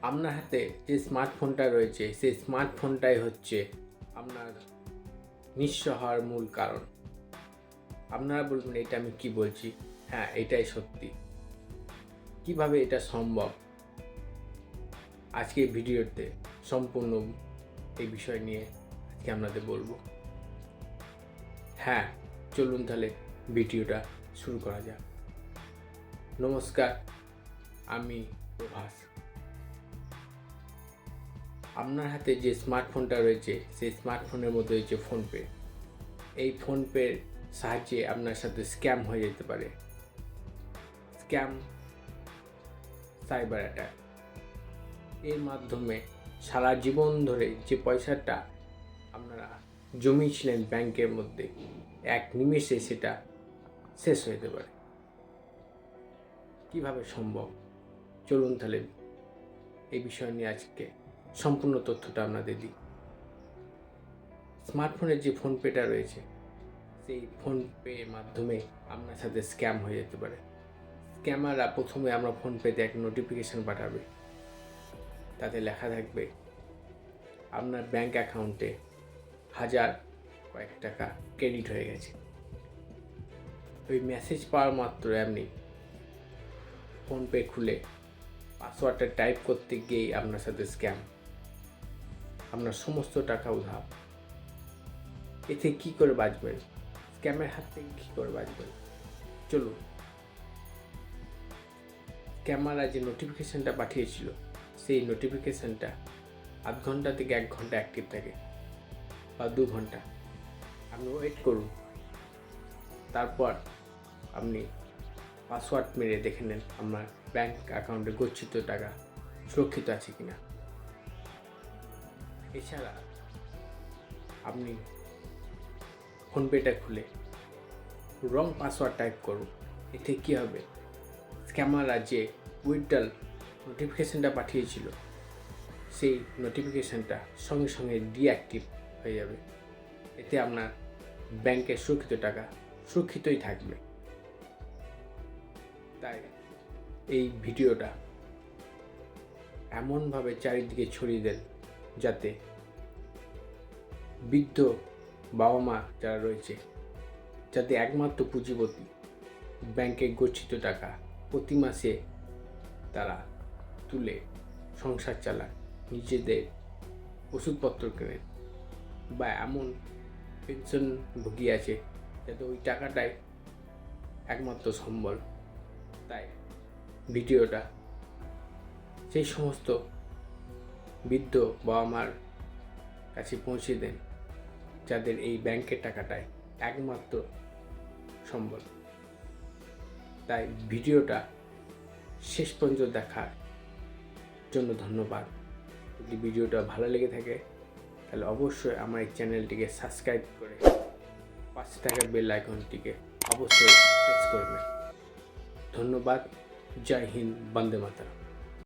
আপনার হাতে যে স্মার্টফোনটা রয়েছে সেই স্মার্টফোনটাই হচ্ছে আপনার নিঃস্ব হওয়ার মূল কারণ। আপনারা বলবেন এটা আমি কি বলছি? হ্যাঁ, এটাই সত্যি। কিভাবে এটা সম্ভব? আজকে এই ভিডিওতে সম্পূর্ণ এই বিষয় নিয়ে আজকে আপনাদের বলবো। হ্যাঁ, চলুন তাহলে ভিডিওটা শুরু করা যাক। নমস্কার, আমি প্রভাস। আপনার হাতে যে স্মার্টফোনটা রয়েছে সেই স্মার্টফোনের মধ্যে রয়েছে ফোনপে। এই ফোনপের সাহায্যে আপনার সাথে স্ক্যাম হয়ে যেতে পারে। Scam, cyber attack. এর মাধ্যমে সারা জীবন ধরে যে পয়সাটা আপনারা জমিয়েছিলেন ব্যাংকের মধ্যে, এক নিমেষে সেটা শেষ হয়ে যেতে পারে। কীভাবে সম্ভব? চলুন তাহলে এই বিষয় নিয়ে আজকে সম্পূর্ণ তথ্যটা আপনাদের দিই। স্মার্টফোনের যে ফোনপেটা রয়েছে সেই ফোনপের মাধ্যমে আপনার সাথে স্ক্যাম হয়ে যেতে পারে। স্ক্যামাররা প্রথমে আমরা ফোনপেতে এক নোটিফিকেশান পাঠাবে, তাতে লেখা থাকবে আপনার ব্যাংক অ্যাকাউন্টে কয়েক টাকা ক্রেডিট হয়ে গেছে। ওই মেসেজ পাওয়ার মাত্র আপনি ফোনপে খুলে পাসওয়ার্ডটা টাইপ করতে গিয়েই আপনার সাথে স্ক্যাম, আপনার সমস্ত টাকা উধাও। এতে কী করে বাঁচবেন? স্ক্যামের হাত থেকে কী করে বাঁচবেন? চলুন, স্ক্যামাররা যে নোটিফিকেশানটা পাঠিয়েছিল সেই নোটিফিকেশানটা আধ ঘন্টা থেকে 1 ঘন্টা অ্যাক্টিভ থাকে বা 2 ঘন্টা। আপনি ওয়েট করুন, তারপর আপনি পাসওয়ার্ড মেরে দেখে নেন আপনার ব্যাংক অ্যাকাউন্টে গচ্ছিত টাকা সুরক্ষিত আছে কিনা। এছাড়া আপনি ফোনপেটা খুলে রং পাসওয়ার্ড টাইপ করুন। এতে কী হবে? স্ক্যামাররা যে উইথড্রল নোটিফিকেশানটা পাঠিয়েছিল সেই নোটিফিকেশানটা সঙ্গে সঙ্গে ডিঅ্যাক্টিভ হয়ে যাবে। এতে আপনার ব্যাংকের সুরক্ষিত টাকা সুরক্ষিতই থাকবে। তাই এই ভিডিওটা এমনভাবে চারিদিকে ছড়িয়ে দেন যাতে বৃদ্ধ বাবা মা যারা রয়েছে, যাতে একমাত্র পুঁজিপতি ব্যাংকে গচ্ছিত টাকা প্রতি মাসে তারা তুলে সংসার চালান, নিজেদের ওষুধপত্র কেনেন, বা এমন পেনশনভোগী আছে যাতে ওই টাকাটাই একমাত্র সম্বল। তাই ভিডিওটা সেই সমস্ত বৃদ্ধ বাবা মার কাছে পৌঁছে দেন যাদের এই ব্যাংকের টাকাটাই একমাত্র সম্বল। তাই ভিডিওটা শেষ পর্যন্ত দেখার জন্য ধন্যবাদ। যদি ভিডিওটা ভালো লেগে থাকে তাহলে অবশ্যই আমার এই চ্যানেলটিকে সাবস্ক্রাইব করে পাশে থাকা বেল আইকনটিকে অবশ্যই প্রেস করবেন। ধন্যবাদ। জয় হিন্দ, বন্দে মাতরম।